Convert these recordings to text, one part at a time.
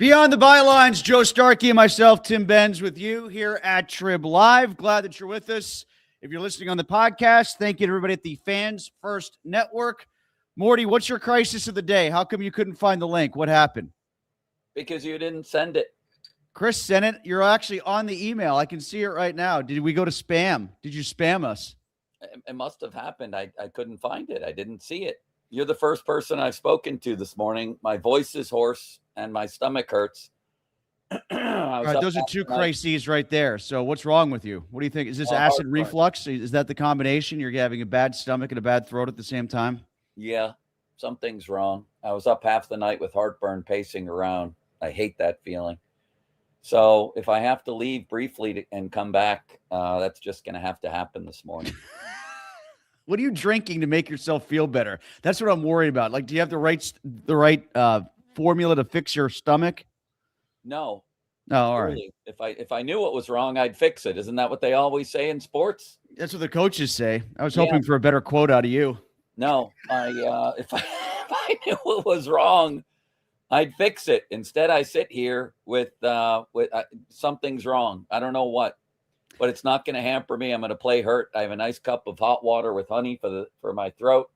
Beyond the Bylines, Joe Starkey and myself, Tim Benz, with you here at Trib Live. Glad that you're with us. If you're listening on the podcast, thank you to everybody at the Fans First Network. Morty, what's your crisis of the day? How come you couldn't find the link? What happened? Because you didn't send it. Chris sent it. You're actually on the email. I can see it right now. Did we go to spam? Did you spam us? It must have happened. I couldn't find it. I didn't see it. You're the first person I've spoken to this morning. My voice is hoarse and my stomach hurts. All right, those are two crises right there. So what's wrong with you? What do you think? Is this acid reflux? Is that the combination? You're having a bad stomach and a bad throat at the same time? Yeah, something's wrong. I was up half the night with heartburn pacing around. I hate that feeling. So if I have to leave briefly and come back, that's just going to have to happen this morning. What are you drinking to make yourself feel better? That's what I'm worried about. Like, do you have the right formula to fix your stomach? No. Oh, all right. If I knew what was wrong, I'd fix it. Isn't that what they always say in sports? That's what the coaches say. I was hoping for a better quote out of you. No, if I knew what was wrong, I'd fix it. Instead, I sit here with something's wrong. I don't know what. But it's not going to hamper me. I'm going to play hurt. I have a nice cup of hot water with honey for my throat.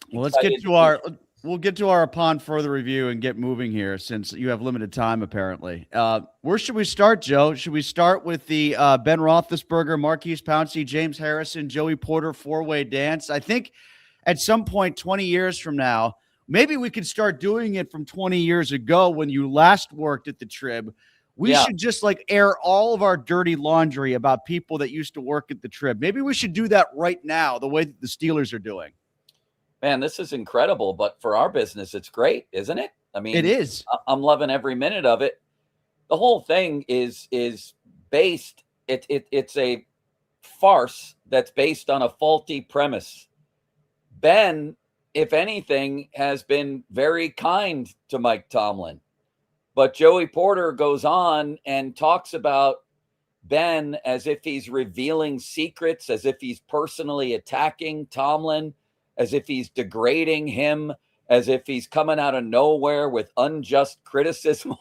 Well, we'll get to our upon further review and get moving here since you have limited time apparently. Where should we start, Joe? Should we start with the Ben Roethlisberger, Marquise Pouncey, James Harrison, Joey Porter four-way dance? I think at some point 20 years from now, maybe we could start doing it from 20 years ago when you last worked at the Trib. We should just air all of our dirty laundry about people that used to work at the Trib. Maybe we should do that right now, the way that the Steelers are doing. Man, this is incredible. But for our business, it's great, isn't it? I mean, it is. I'm loving every minute of it. The whole thing is based. It's a farce that's based on a faulty premise. Ben, if anything, has been very kind to Mike Tomlin. But Joey Porter goes on and talks about Ben as if he's revealing secrets, as if he's personally attacking Tomlin, as if he's degrading him, as if he's coming out of nowhere with unjust criticism.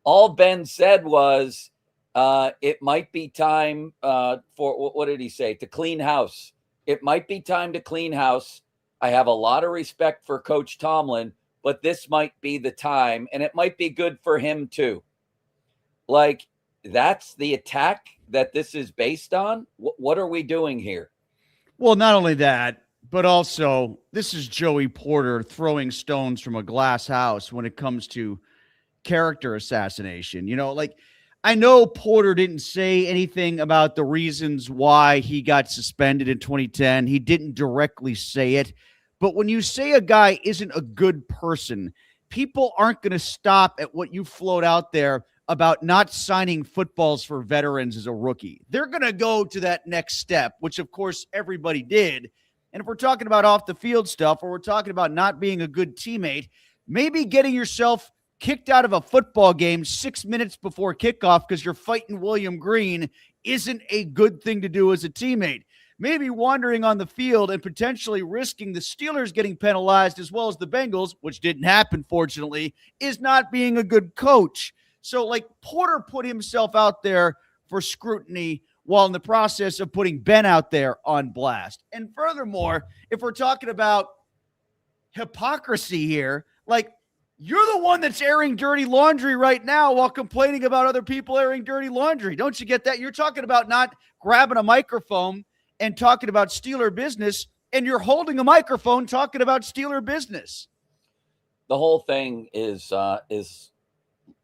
All Ben said was, it might be time for, what did he say? To clean house. It might be time to clean house. I have a lot of respect for Coach Tomlin, but this might be the time, and it might be good for him too. Like, that's the attack that this is based on? What are we doing here? Well, not only that, but also this is Joey Porter throwing stones from a glass house when it comes to character assassination. You know, I know Porter didn't say anything about the reasons why he got suspended in 2010. He didn't directly say it. But when you say a guy isn't a good person, people aren't going to stop at what you float out there about not signing footballs for veterans as a rookie. They're going to go to that next step, which, of course, everybody did. And if we're talking about off the field stuff, or we're talking about not being a good teammate, maybe getting yourself kicked out of a football game 6 minutes before kickoff because you're fighting William Green isn't a good thing to do as a teammate. Maybe wandering on the field and potentially risking the Steelers getting penalized as well as the Bengals, which didn't happen, fortunately, is not being a good coach. So, Porter put himself out there for scrutiny while in the process of putting Ben out there on blast. And furthermore, if we're talking about hypocrisy here, you're the one that's airing dirty laundry right now while complaining about other people airing dirty laundry. Don't you get that? You're talking about not grabbing a microphone and talking about Steeler business, and you're holding a microphone talking about Steeler business. The whole thing is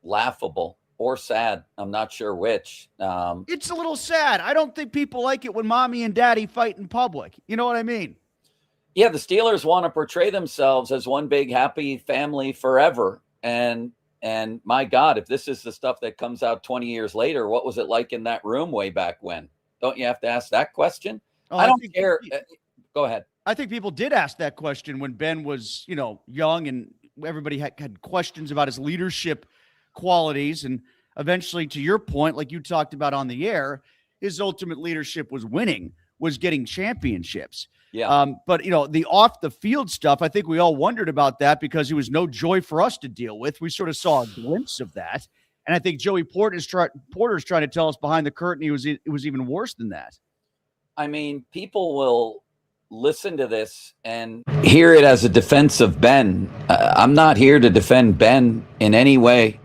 laughable or sad. I'm not sure which. It's a little sad. I don't think people like it when mommy and daddy fight in public. You know what I mean? Yeah, the Steelers want to portray themselves as one big happy family forever. And my God, if this is the stuff that comes out 20 years later, what was it like in that room way back when? Don't you have to ask that question? I don't care. Go ahead. I think people did ask that question when Ben was, young, and everybody had questions about his leadership qualities. And eventually, to your point, like you talked about on the air, his ultimate leadership was winning, was getting championships. Yeah. But, the off the field stuff, I think we all wondered about that because it was no joy for us to deal with. We sort of saw a glimpse of that. And I think Joey Porter's trying to tell us behind the curtain it was even worse than that. I mean, people will listen to this and hear it as a defense of Ben. I'm not here to defend Ben in any way.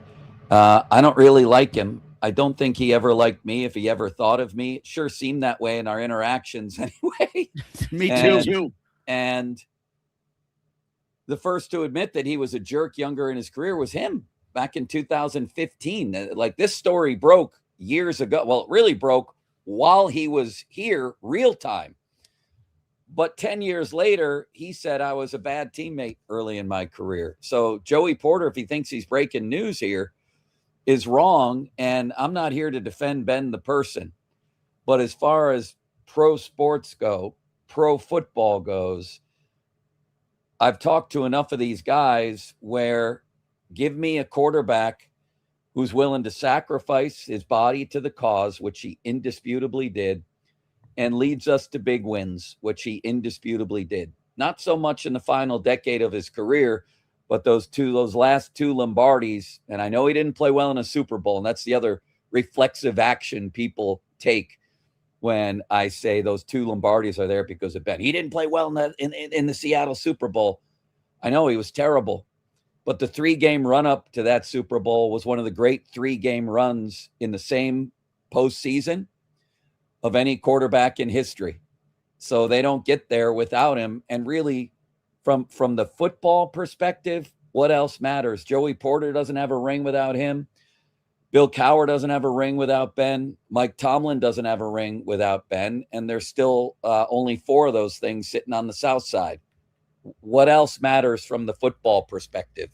I don't really like him. I don't think he ever liked me. If he ever thought of me, it sure seemed that way in our interactions anyway. Me too. And the first to admit that he was a jerk younger in his career was him back in 2015. Like, this story broke years ago. Well, it really broke while he was here, real time. But 10 years later, he said I was a bad teammate early in my career. So Joey Porter, if he thinks he's breaking news here, is wrong. And I'm not here to defend Ben the person. But as far as pro sports go, pro football goes, I've talked to enough of these guys where give me a quarterback who's willing to sacrifice his body to the cause, which he indisputably did, and leads us to big wins, which he indisputably did. Not so much in the final decade of his career, but those last two Lombardis. And I know he didn't play well in a Super Bowl, and that's the other reflexive action people take when I say those two Lombardis are there because of Ben. He didn't play well in the Seattle Super Bowl. I know he was terrible, but the 3-game run up to that Super Bowl was one of the great 3-game runs in the same postseason of any quarterback in history. So they don't get there without him. And really, from the football perspective, what else matters? Joey Porter doesn't have a ring without him. Bill Cowher doesn't have a ring without Ben. Mike Tomlin doesn't have a ring without Ben. And there's still only 4 of those things sitting on the south side. What else matters from the football perspective?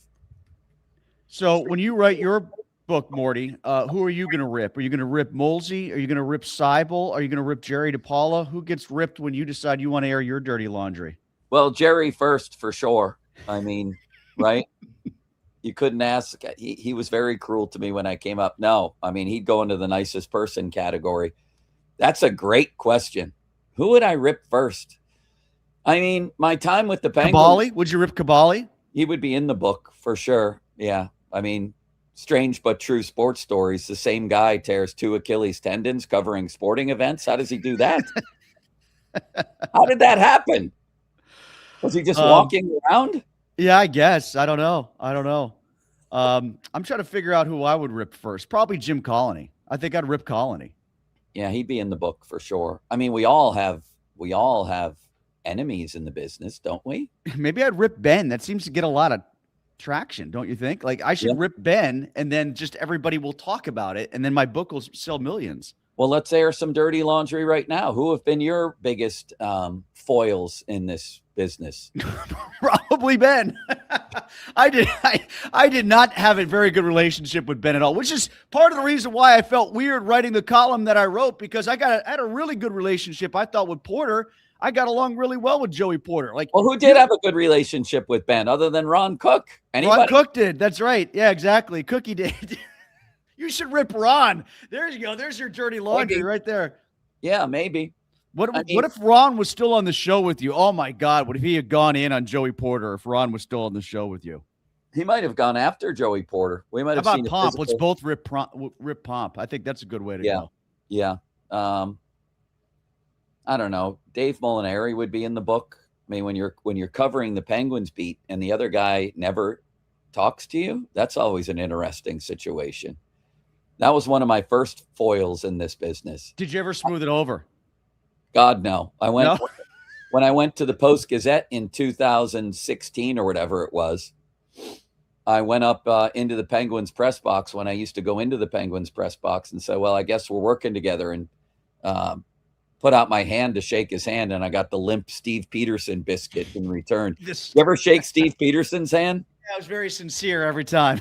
So when you write your book, Morty, who are you going to rip? Are you going to rip Molesey? Are you going to rip Seibel? Are you going to rip Jerry DePaula? Who gets ripped when you decide you want to air your dirty laundry? Well, Jerry first, for sure. I mean, right? You couldn't ask. He was very cruel to me when I came up. No, I mean, he'd go into the nicest person category. That's a great question. Who would I rip first? I mean, my time with the Penguins. Caballi? Would you rip Caballi? He would be in the book for sure. Yeah. I mean, strange but true sports stories. The same guy tears 2 Achilles tendons covering sporting events. How does he do that? How did that happen? Was he just walking around? Yeah, I guess. I don't know. I'm trying to figure out who I would rip first. Probably Jim Colony. I think I'd rip Colony. Yeah, he'd be in the book for sure. I mean, we all have enemies in the business, don't we? Maybe I'd rip Ben. That seems to get a lot of traction, don't you think? Like, I should rip Ben, and then just everybody will talk about it, and then my book will sell millions. Well, let's air some dirty laundry right now. Who have been your biggest foils in this business? Probably Ben. I did not have a very good relationship with Ben at all, which is part of the reason why I felt weird writing the column that I wrote, because I had a really good relationship, I thought, with Porter. I got along really well with Joey Porter. Like, well, who did have a good relationship with Ben other than Ron Cook? Anybody? Ron Cook did. That's right. Yeah, exactly. Cookie did. You should rip Ron. There you go. There's your dirty laundry right there. Yeah, maybe. What if Ron was still on the show with you? Oh my God. What if he had gone in on Joey Porter if Ron was still on the show with you? He might have gone after Joey Porter. We might have How seen about Pomp? Let's both rip Pomp. I think that's a good way to go. Yeah. I don't know. Dave Molinari would be in the book. I mean, when you're covering the Penguins beat and the other guy never talks to you, that's always an interesting situation. That was one of my first foils in this business. Did you ever smooth it over? God, no. When I went to the Post-Gazette in 2016 or whatever it was, I went up into the Penguins press box when I used to go into the Penguins press box and say, well, I guess we're working together, and put out my hand to shake his hand, and I got the limp Steve Peterson biscuit in return. You ever shake Steve Peterson's hand? Yeah, I was very sincere every time.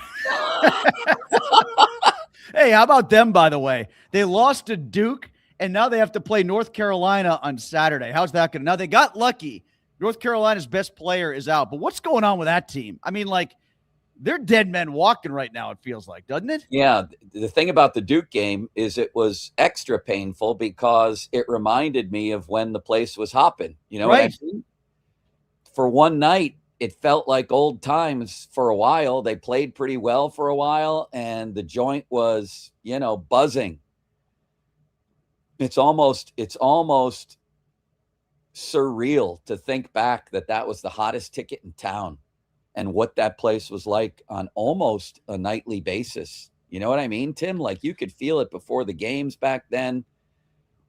Hey, how about them, by the way? They lost to Duke, and now they have to play North Carolina on Saturday. How's that going? Now, they got lucky. North Carolina's best player is out. But what's going on with that team? I mean, like, they're dead men walking right now, it feels like, doesn't it? Yeah. The thing about the Duke game is it was extra painful because it reminded me of when the place was hopping. You know what I mean? For one night, it felt like old times for a while. They played pretty well for a while, and the joint was, buzzing. It's almost surreal to think back that was the hottest ticket in town and what that place was like on almost a nightly basis. You know what I mean, Tim? Like you could feel it before the games back then.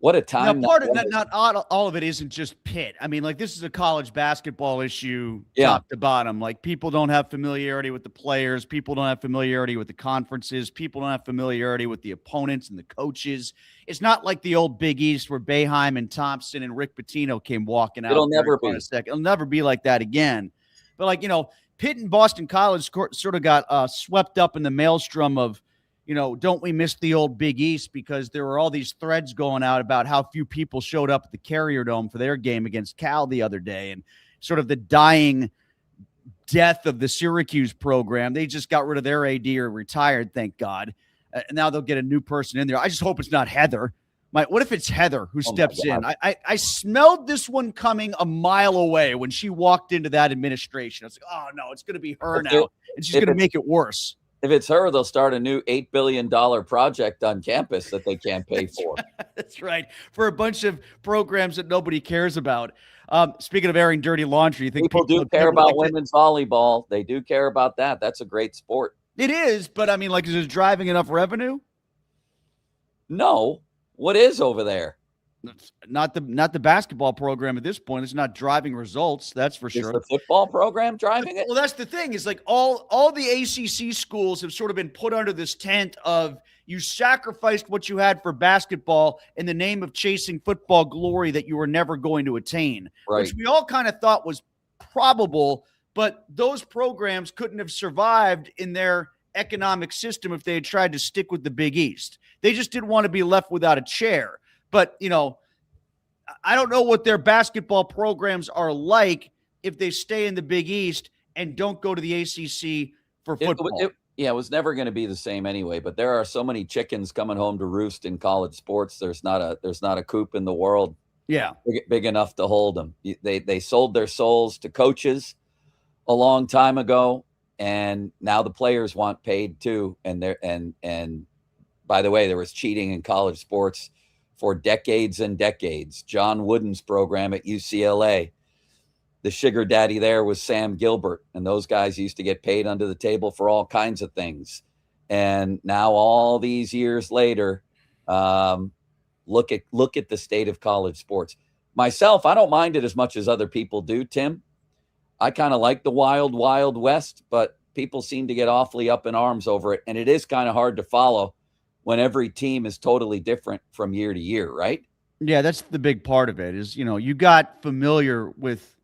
What a time. Now, part of that, not all of it isn't just Pitt. I mean, like this is a college basketball issue top to bottom. Like people don't have familiarity with the players. People don't have familiarity with the conferences. People don't have familiarity with the opponents and the coaches. It's not like the old Big East where Boeheim and Thompson and Rick Pitino came walking out. It'll never be. It'll never be like that again. But like, Pitt and Boston College sort of got swept up in the maelstrom of, don't we miss the old Big East, because there were all these threads going out about how few people showed up at the Carrier Dome for their game against Cal the other day, and sort of the dying death of the Syracuse program. They just got rid of their AD or retired, thank God. And now they'll get a new person in there. I just hope it's not Heather. What if it's Heather who steps in? I smelled this one coming a mile away when she walked into that administration. I was like, oh, no, it's going to be her now, and she's going to make it worse. If it's her, they'll start a new $8 billion project on campus that they can't pay for. That's right. For a bunch of programs that nobody cares about. Speaking of airing dirty laundry, you think people do care about women's volleyball? They do care about that. That's a great sport. It is, but I mean, like, is it driving enough revenue? No. What is over there? Not the basketball program at this point. It's not driving results, that's for sure. Is the football program driving it? Well, that's the thing. Is like all the ACC schools have sort of been put under this tent of you sacrificed what you had for basketball in the name of chasing football glory that you were never going to attain, right? Which we all kind of thought was probable, but those programs couldn't have survived in their economic system if they had tried to stick with the Big East. They just didn't want to be left without a chair. But, I don't know what their basketball programs are like if they stay in the Big East and don't go to the ACC for football. It was never going to be the same anyway, but there are so many chickens coming home to roost in college sports. There's not a coop in the world big enough to hold them. They sold their souls to coaches a long time ago, and now the players want paid too. And by the way, there was cheating in college sports for decades and decades. John Wooden's program at UCLA, the sugar daddy there was Sam Gilbert, and those guys used to get paid under the table for all kinds of things. And now all these years later, look at the state of college sports. Myself, I don't mind it as much as other people do, Tim. I kind of like the wild, wild west, but people seem to get awfully up in arms over it. And it is kind of hard to follow when every team is totally different from year to year, right? Yeah, that's the big part of it is, you got familiar with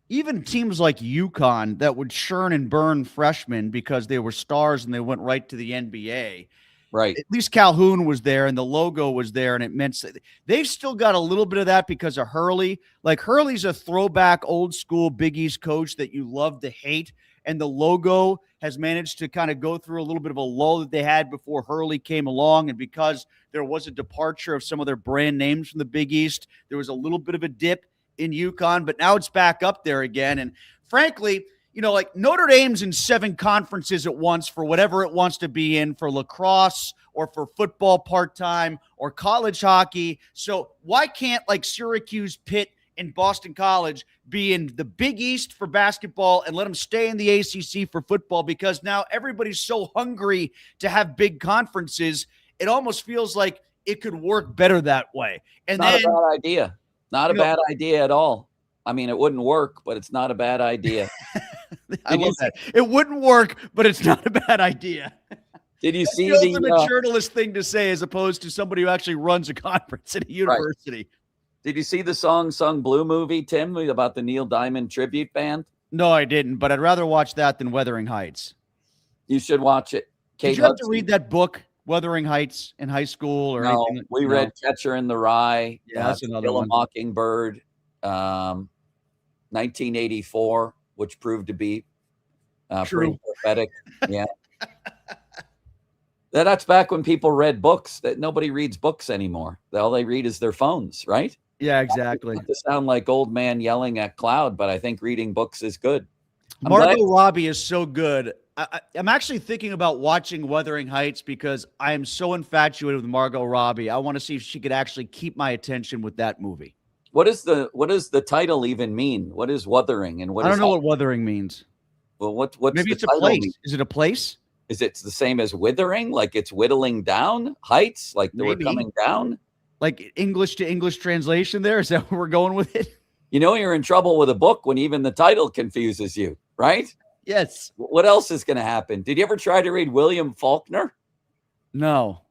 even teams like UConn that would churn and burn freshmen because they were stars and they went right to the NBA. Right. At least Calhoun was there and the logo was there, and it meant they've still got a little bit of that because of Hurley. Like Hurley's a throwback old school Big East coach that you love to hate. And the logo has managed to kind of go through a little bit of a lull that they had before Hurley came along. And because there was a departure of some of their brand names from the Big East, there was a little bit of a dip in UConn, but now it's back up there again. And frankly, like Notre Dame's in 7 conferences at once for whatever it wants to be in, for lacrosse or for football part-time or college hockey. So why can't like Syracuse, Pitt, and Boston College be in the Big East for basketball and let them stay in the ACC for football? Because now everybody's so hungry to have big conferences. It almost feels like it could work better that way. And not a bad idea. Not a bad idea at all. I mean, it wouldn't work, but it's not a bad idea. I love that. It wouldn't work, but it's not a bad idea. Did you see the the ultimate journalist thing to say as opposed to somebody who actually runs a conference at a university? Right. Did you see the song Sung Blue movie, Tim, about the Neil Diamond tribute band? No, I didn't, but I'd rather watch that than Wuthering Heights. You should watch it. Did you have to read that book, Wuthering Heights, in high school or anything? No, we read Catcher in the Rye. Yeah, that's another Kill one. a Mockingbird, 1984, which proved to be Pretty True. prophetic. Yeah. That's back when people read books. That nobody reads books anymore. All they read is their phones, right? Yeah, exactly. Not to sound like old man yelling at cloud, but I think reading books is good. I'm glad. Margot Robbie is so good. I'm actually thinking about watching Wuthering Heights because I am so infatuated with Margot Robbie. I want to see if she could actually keep my attention with that movie. What does the title even mean? What is Wuthering and what I is don't know what Wuthering means. Well, what's Maybe the it's a title place. mean? Is it a place? Is it the same as withering? Like it's whittling down? Heights? Like we're Maybe. coming down? Like English to English translation there? Is that where we're going with it? You know you're in trouble with a book when even the title confuses you, right? Yes. What else is going to happen? Did you ever try to read William Faulkner? No.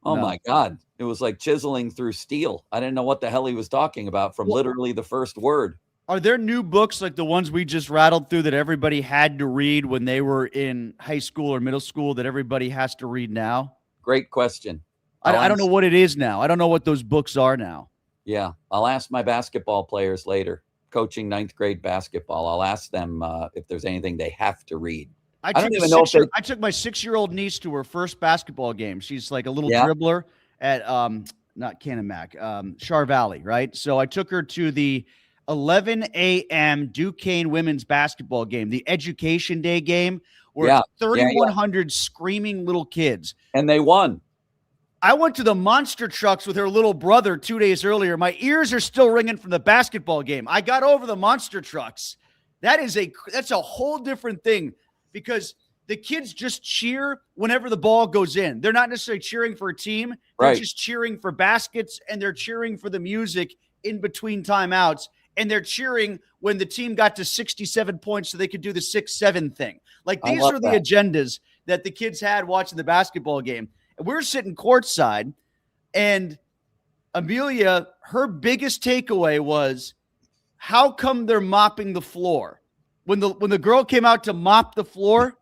Oh No. my God. It was like chiseling through steel. I didn't know what the hell he was talking about from literally the first word. Are there new books like the ones we just rattled through that everybody had to read when they were in high school or middle school that everybody has to read now? Great question. I don't know what it is now. I don't know what those books are now. Yeah. I'll ask my basketball players later, coaching ninth grade basketball. I'll ask them if there's anything they have to read. I don't even know if I took my 6-year-old niece to her first basketball game. She's like a little Yeah. dribbler at not Canamac, Char Valley, right? So I took her to the 11 a.m. Duquesne women's basketball game, the Education Day game, where it's 3,100 screaming little kids. And they won. I went to the monster trucks with her little brother 2 days earlier. My ears are still ringing from the basketball game. I got over the monster trucks. That's a whole different thing because the kids just cheer whenever the ball goes in. They're not necessarily cheering for a team. They're just cheering for baskets, and they're cheering for the music in between timeouts. And they're cheering when the team got to 67 points so they could do the 6-7 thing. Like these are the agendas that the kids had watching the basketball game. And we're sitting courtside, and Amelia, her biggest takeaway was, how come they're mopping the floor? When the girl came out to mop the floor,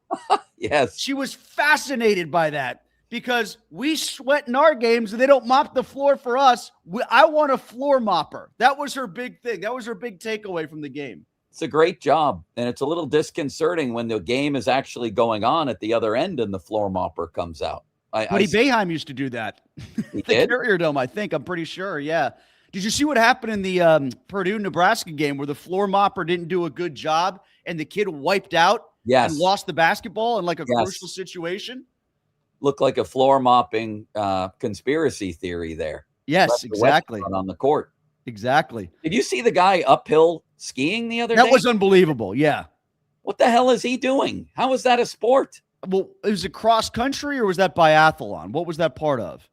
yes, she was fascinated by that. Because we sweat in our games and they don't mop the floor for us. I want a floor mopper. That was her big thing. That was her big takeaway from the game. It's a great job. And it's a little disconcerting when the game is actually going on at the other end and the floor mopper comes out. Buddy Boeheim used to do that. He the did? Carrier Dome, I think. I'm pretty sure. Yeah. Did you see what happened in the Purdue-Nebraska game where the floor mopper didn't do a good job and the kid wiped out and lost the basketball in like a crucial situation? Looked like a floor mopping conspiracy theory there. Yes, exactly. On the court. Exactly. Did you see the guy uphill skiing the other day? That was unbelievable. Yeah. What the hell is he doing? How is that a sport? Well, was it cross country or was that biathlon? What was that part of?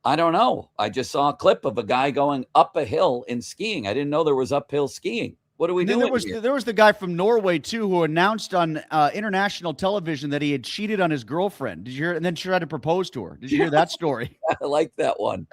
I don't know. I just saw a clip of a guy going up a hill in skiing. I didn't know there was uphill skiing. What are we doing here? There was the guy from Norway, too, who announced on international television that he had cheated on his girlfriend. Did you hear? And then tried to propose to her. Did you hear that story? I like that one.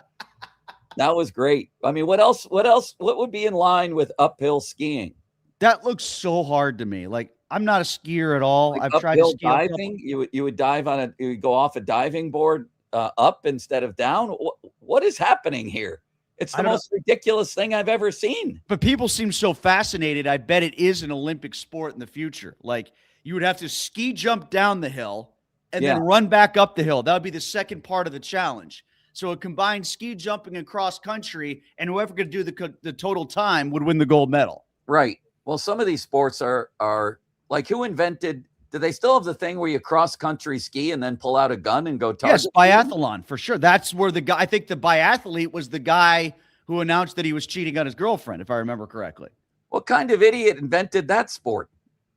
That was great. I mean, what else? What would be in line with uphill skiing? That looks so hard to me. Like, I'm not a skier at all. Like I've tried to ski. Diving? You would dive you would go off a diving board up instead of down? What is happening here? It's the most ridiculous thing I've ever seen. But people seem so fascinated. I bet it is an Olympic sport in the future. Like, you would have to ski jump down the hill and then run back up the hill. That would be the second part of the challenge. So it combines ski jumping and cross country, and whoever could do the total time would win the gold medal. Right. Well, some of these sports are like, who invented? Do they still have the thing where you cross country ski and then pull out a gun and go target? Yes, biathlon for sure. That's where the guy. I think the biathlete was the guy who announced that he was cheating on his girlfriend, if I remember correctly. What kind of idiot invented that sport?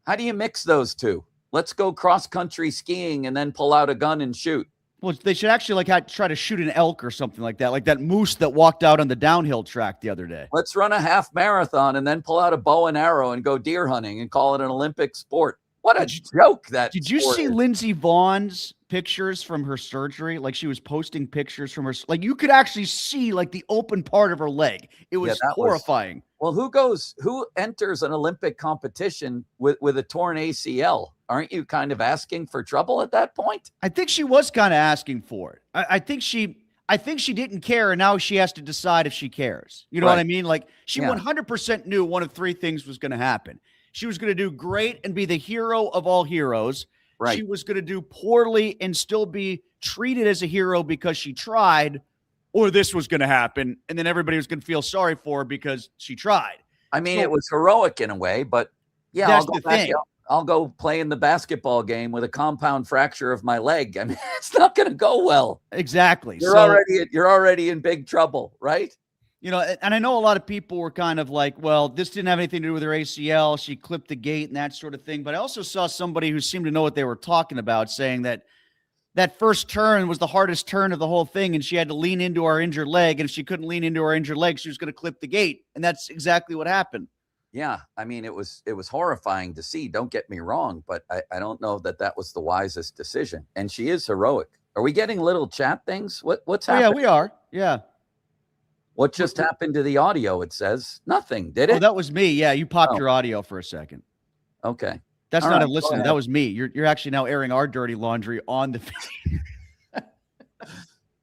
How do you mix those two? Let's go cross country skiing and then pull out a gun and shoot. Well, they should actually try to shoot an elk or something like that moose that walked out on the downhill track the other day. Let's run a half marathon and then pull out a bow and arrow and go deer hunting and call it an Olympic sport. What a joke that Did you see Lindsey Vaughn's pictures from her surgery? Like, she was posting pictures from her, like, you could actually see like the open part of her leg. It was horrifying. Well, who enters an Olympic competition with a torn ACL? Aren't you kind of asking for trouble at that point? I think she was kind of asking for it. I think she didn't care, and now she has to decide if she cares. You know what I mean? Like, she 100% knew one of three things was going to happen. She was going to do great and be the hero of all heroes. Right. She was going to do poorly and still be treated as a hero because she tried, or this was going to happen. And then everybody was going to feel sorry for her because she tried. I mean, it was heroic in a way, but yeah, that's the thing. I'll go play in the basketball game with a compound fracture of my leg. I mean, it's not going to go well. Exactly. You're already in big trouble, right? You know, and I know a lot of people were kind of like, well, this didn't have anything to do with her ACL. She clipped the gate and that sort of thing. But I also saw somebody who seemed to know what they were talking about saying that that first turn was the hardest turn of the whole thing, and she had to lean into her injured leg. And if she couldn't lean into her injured leg, she was going to clip the gate. And that's exactly what happened. Yeah, I mean, it was horrifying to see. Don't get me wrong, but I don't know that was the wisest decision. And she is heroic. Are we getting little chat things? What's happening? Yeah, we are. Yeah. What just happened to the audio? It says nothing. Did it? Oh, that was me. Yeah, you popped your audio for a second. Okay. That's all not a listener. That was me. You're actually now airing our dirty laundry on the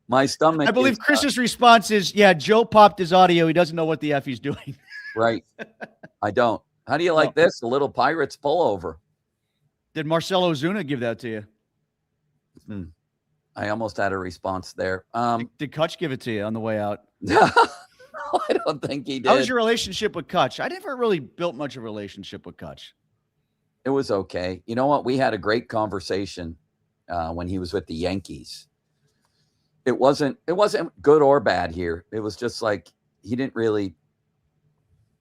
My stomach. I believe Chris's response is, yeah, Joe popped his audio. He doesn't know what the F he's doing. Right. I don't. How do you like this? A little Pirates pullover. Did Marcelo Ozuna give that to you? I almost had a response there. Did Kutch give it to you on the way out? No, I don't think he did. How was your relationship with Kutch? I never really built much of a relationship with Kutch. It was okay. You know what? We had a great conversation when he was with the Yankees. It wasn't good or bad here. It was just like he didn't really,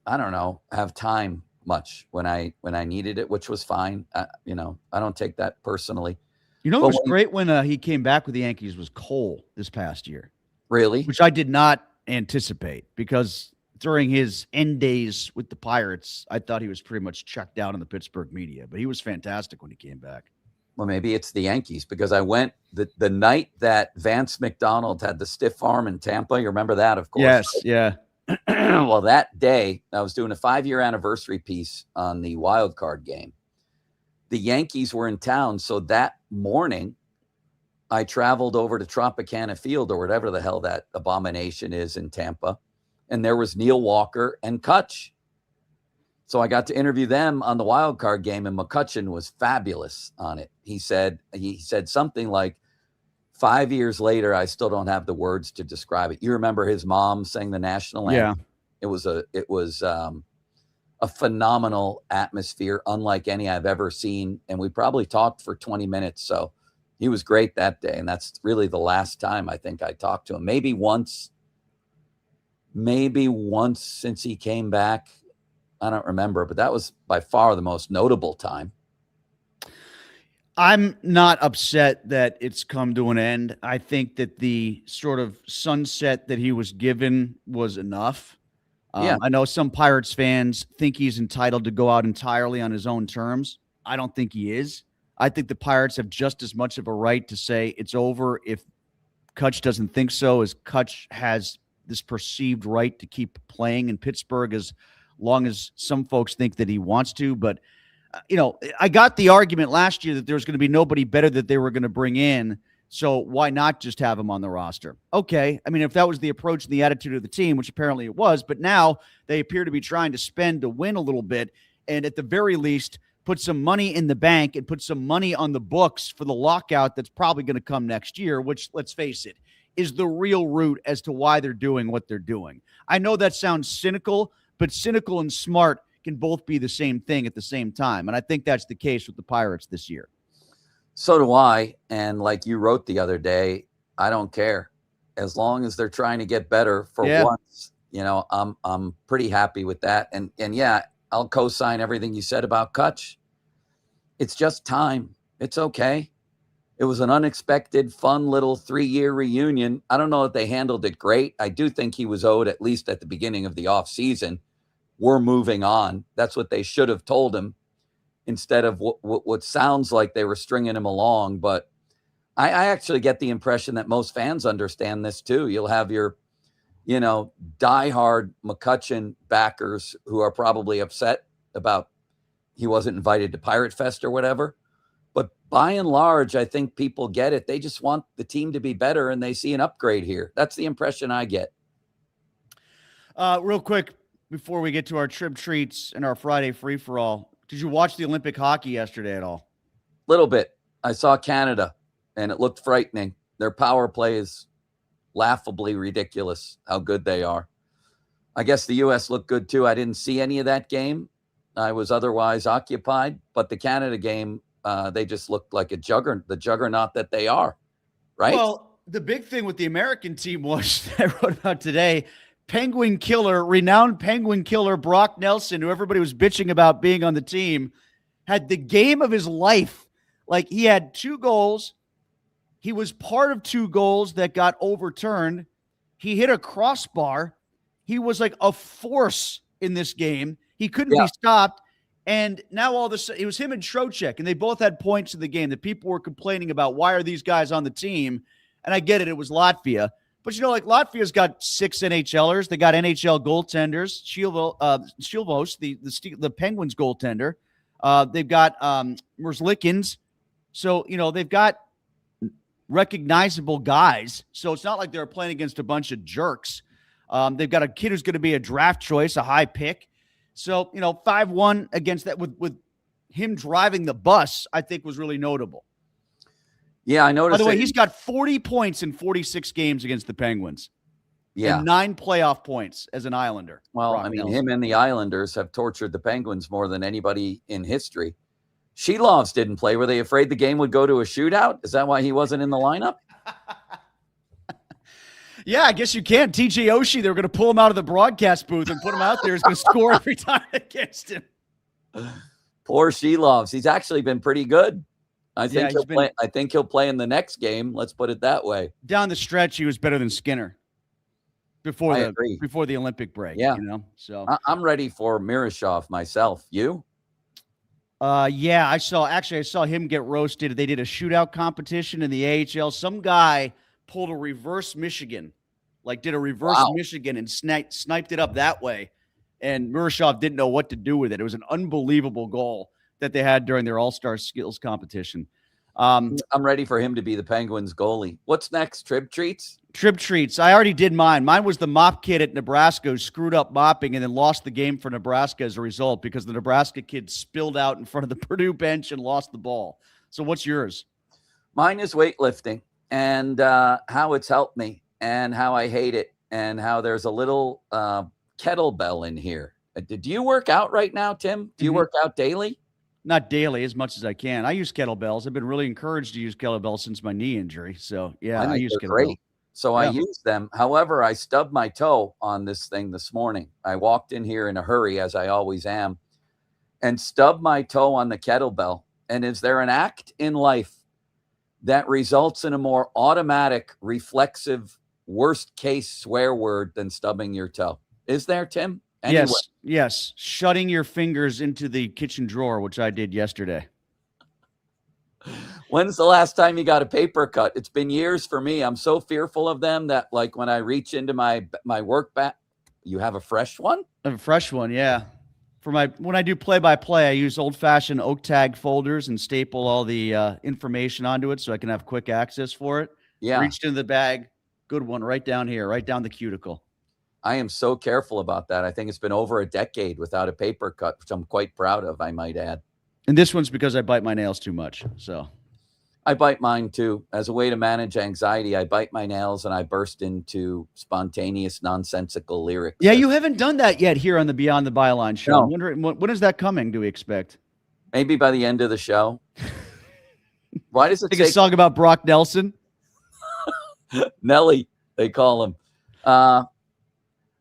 I don't know, have time much when I needed it, which was fine. I don't take that personally. You know, it was great when he came back with the Yankees was Cole this past year. Really? Which I did not anticipate because during his end days with the Pirates, I thought he was pretty much checked out in the Pittsburgh media, but he was fantastic when he came back. Well, maybe it's the Yankees because I went the night that Vance McDonald had the stiff arm in Tampa. You remember that, of course. Yes, yeah. Well, that day I was doing a 5-year anniversary piece on the wild card game. The Yankees were in town, so that morning I traveled over to Tropicana Field or whatever the hell that abomination is in Tampa, and there was Neil Walker and Kutch. So I got to interview them on the wild card game, and McCutchen was fabulous on it. He said something like, 5 years later, I still don't have the words to describe it. You remember his mom sang the national anthem? Yeah. It was a phenomenal atmosphere, unlike any I've ever seen. And we probably talked for 20 minutes. So he was great that day. And that's really the last time I think I talked to him. Maybe once since he came back. I don't remember, but that was by far the most notable time. I'm not upset that it's come to an end. I think that the sort of sunset that he was given was enough. Yeah. I know some Pirates fans think he's entitled to go out entirely on his own terms. I don't think he is. I think the Pirates have just as much of a right to say it's over if Kutch doesn't think so, as Kutch has this perceived right to keep playing in Pittsburgh as long as some folks think that he wants to. But, I got the argument last year that there was going to be nobody better that they were going to bring in. So why not just have him on the roster? Okay. I mean, if that was the approach and the attitude of the team, which apparently it was, but now they appear to be trying to spend to win a little bit. And at the very least, put some money in the bank and put some money on the books for the lockout that's probably going to come next year, which, let's face it, is the real root as to why they're doing what they're doing. I know that sounds cynical, but cynical and smart can both be the same thing at the same time. And I think that's the case with the Pirates this year. So do I. And like you wrote the other day, I don't care. As long as they're trying to get better for once, I'm pretty happy with that. And yeah, I'll co-sign everything you said about Kutch. It's just time. It's okay. It was an unexpected, fun little 3-year reunion. I don't know if they handled it great. I do think he was owed, at least at the beginning of the offseason, we're moving on. That's what they should have told him instead of what sounds like they were stringing him along. But I actually get the impression that most fans understand this too. You'll have your, diehard McCutchen backers who are probably upset about he wasn't invited to Pirate Fest or whatever. But by and large, I think people get it. They just want the team to be better and they see an upgrade here. That's the impression I get. Real quick, before we get to our Trib treats and our Friday free-for-all, Did you watch the Olympic hockey yesterday at all? Little bit. I saw Canada, and it looked frightening. Their power play is laughably ridiculous, how good they are. I guess the U.S. looked good, too. I didn't see any of that game. I was otherwise occupied. But the Canada game, they just looked like the juggernaut that they are, right? Well, the big thing with the American team was, I wrote about today, renowned penguin killer Brock Nelson, who everybody was bitching about being on the team, had the game of his life. Like, he had 2 goals. He was part of 2 goals that got overturned. He hit a crossbar. He was like a force in this game. He couldn't be stopped. And now all of a sudden, it was him and Trocheck, and they both had points in the game that people were complaining about. Why are these guys on the team? And I get it. It was Latvia. But, like Latvia's got 6 NHLers. They got NHL goaltenders. Shilvos, the Penguins goaltender. They've got Merzlikins. So, they've got recognizable guys. So it's not like they're playing against a bunch of jerks. They've got a kid who's going to be a draft choice, a high pick. So, 5-1 against that with him driving the bus, I think was really notable. Yeah, I noticed. By the way, he's got 40 points in 46 games against the Penguins. Yeah. And 9 playoff points as an Islander. Well, Brock I mean, Nelson. him and the Islanders have tortured the Penguins more than anybody in history. Shilovs didn't play. Were they afraid the game would go to a shootout? Is that why he wasn't in the lineup? Yeah, I guess you can. TJ Oshie, they were going to pull him out of the broadcast booth and put him out there. He's going to score every time against him. Poor Shilovs. He's actually been pretty good. I think Yeah, he'll play in the next game. Let's put it that way. Down the stretch, he was better than Skinner before agree. before the Olympic break. Yeah. So I'm ready for Miroshov myself. You? yeah, I saw him get roasted. They did a shootout competition in the AHL. Some guy pulled a reverse Michigan, did a reverse Michigan and sniped it up that way. And Miroshov didn't know what to do with it. It was an unbelievable goal that they had during their all-star skills competition. I'm ready for him to be the Penguins goalie. What's next? Trib treats? Trib treats. I already did mine. Mine was the mop kid at Nebraska who screwed up mopping and then lost the game for Nebraska as a result because the Nebraska kid spilled out in front of the Purdue bench and lost the ball. So what's yours? Mine is weightlifting and how it's helped me and how I hate it and how there's a little kettlebell in here. Do you work out right now, Tim? Do you work out daily? Not daily, as much as I can. I use kettlebells. I've been really encouraged to use kettlebells since my knee injury. So, yeah, I use kettlebells. Great. So I use them. However, I stubbed my toe on this thing this morning. I walked in here in a hurry, as I always am, and stubbed my toe on the kettlebell. And is there an act in life that results in a more automatic, reflexive, worst-case swear word than stubbing your toe? Is there, Tim? Anyway. Yes. Shutting your fingers into the kitchen drawer, which I did yesterday. When's the last time you got a paper cut? It's been years for me. I'm so fearful of them that, when I reach into my work bag, you have a fresh one? I have a fresh one, yeah. When I do play-by-play, I use old-fashioned oak tag folders and staple all the information onto it so I can have quick access for it. Yeah. Reached into the bag. Good one right down here, right down the cuticle. I am so careful about that. I think it's been over a decade without a paper cut, which I'm quite proud of, I might add. And this one's because I bite my nails too much. So I bite mine too. As a way to manage anxiety, I bite my nails and I burst into spontaneous, nonsensical lyrics. Yeah, you haven't done that yet here on the Beyond the Byline show. No. I'm wondering, when is that coming, do we expect? Maybe by the end of the show. Why does it take a song about Brock Nelson? Nelly, they call him.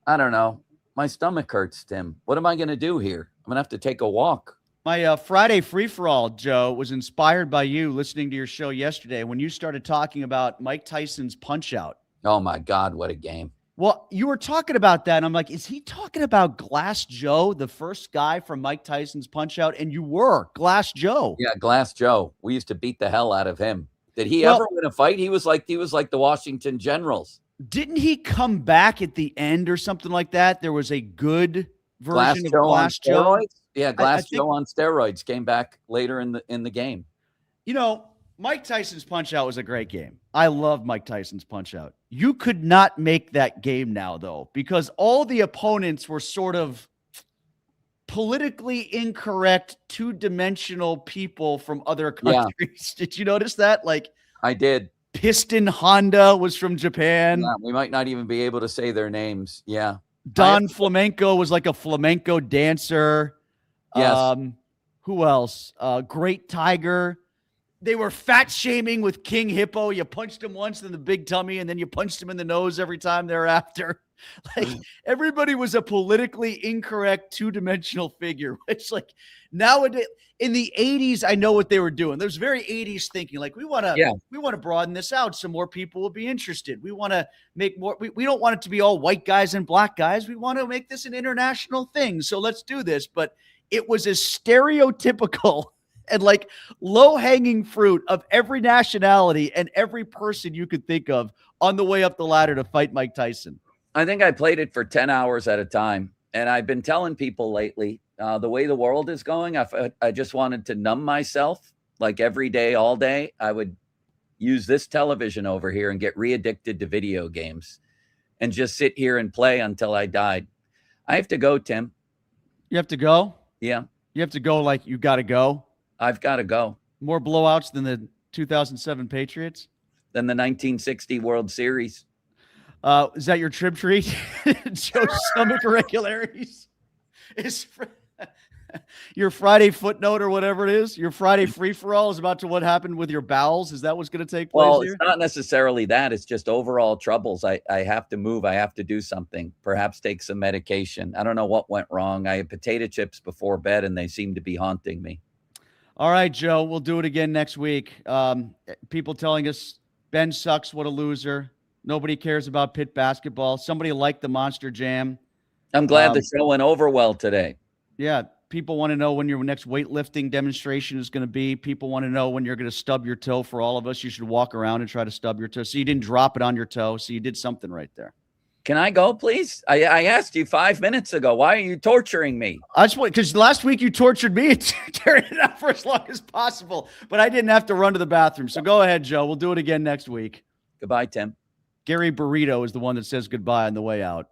I don't know. My stomach hurts, Tim. What am I going to do here? I'm going to have to take a walk. My Friday free-for-all, Joe, was inspired by you listening to your show yesterday when you started talking about Mike Tyson's Punch-Out. Oh, my God, what a game. Well, you were talking about that, and I'm like, is he talking about Glass Joe, the first guy from Mike Tyson's Punch-Out? And you were, Glass Joe. Yeah, Glass Joe. We used to beat the hell out of him. Did he ever win a fight? He was like the Washington Generals. Didn't he come back at the end or something like that? There was a good version of Glass Joe. Yeah, Glass Joe on steroids came back later in the game. Mike Tyson's Punch-Out was a great game. I love Mike Tyson's Punch-Out. You could not make that game now, though, because all the opponents were sort of politically incorrect, two-dimensional people from other Yeah. countries. Did you notice that? Like, I did. Piston Honda was from Japan. Yeah, we might not even be able to say their names. Yeah. Don Flamenco was like a flamenco dancer. Yes. Who else? Great Tiger. They were fat shaming with King Hippo. You punched him once in the big tummy, and then you punched him in the nose every time thereafter. Like, everybody was a politically incorrect two-dimensional figure, which, like, nowadays in the 80s, I know what they were doing. There's very 80s thinking, like, we want to broaden this out so more people will be interested. We want to make more. We don't want it to be all white guys and black guys. We want to make this an international thing. So let's do this. But it was as stereotypical and like low-hanging fruit of every nationality and every person you could think of on the way up the ladder to fight Mike Tyson. I think I played it for 10 hours at a time. And I've been telling people lately, the way the world is going, I just wanted to numb myself. Like every day, all day, I would use this television over here and get re-addicted to video games and just sit here and play until I died. I have to go, Tim. You have to go? Yeah. You have to go like you got to go? I've got to go. More blowouts than the 2007 Patriots? Than the 1960 World Series. Is that your Trib treat? Joe's stomach irregularities? Is your Friday footnote or whatever it is? Your Friday free-for-all is about to what happened with your bowels? Is that what's going to take place Well, here? It's not necessarily that. It's just overall troubles. I have to move. I have to do something. Perhaps take some medication. I don't know what went wrong. I had potato chips before bed, and they seem to be haunting me. All right, Joe. We'll do it again next week. People telling us Ben sucks. What a loser. Nobody cares about Pitt basketball. Somebody liked the Monster Jam. I'm glad the show went over well today. Yeah. People want to know when your next weightlifting demonstration is going to be. People want to know when you're going to stub your toe. For all of us, you should walk around and try to stub your toe. So you didn't drop it on your toe. So you did something right there. Can I go, please? I asked you 5 minutes ago. Why are you torturing me? I just want, because last week you tortured me and carried it out for as long as possible, but I didn't have to run to the bathroom. So go ahead, Joe. We'll do it again next week. Goodbye, Tim. Gary Burrito is the one that says goodbye on the way out.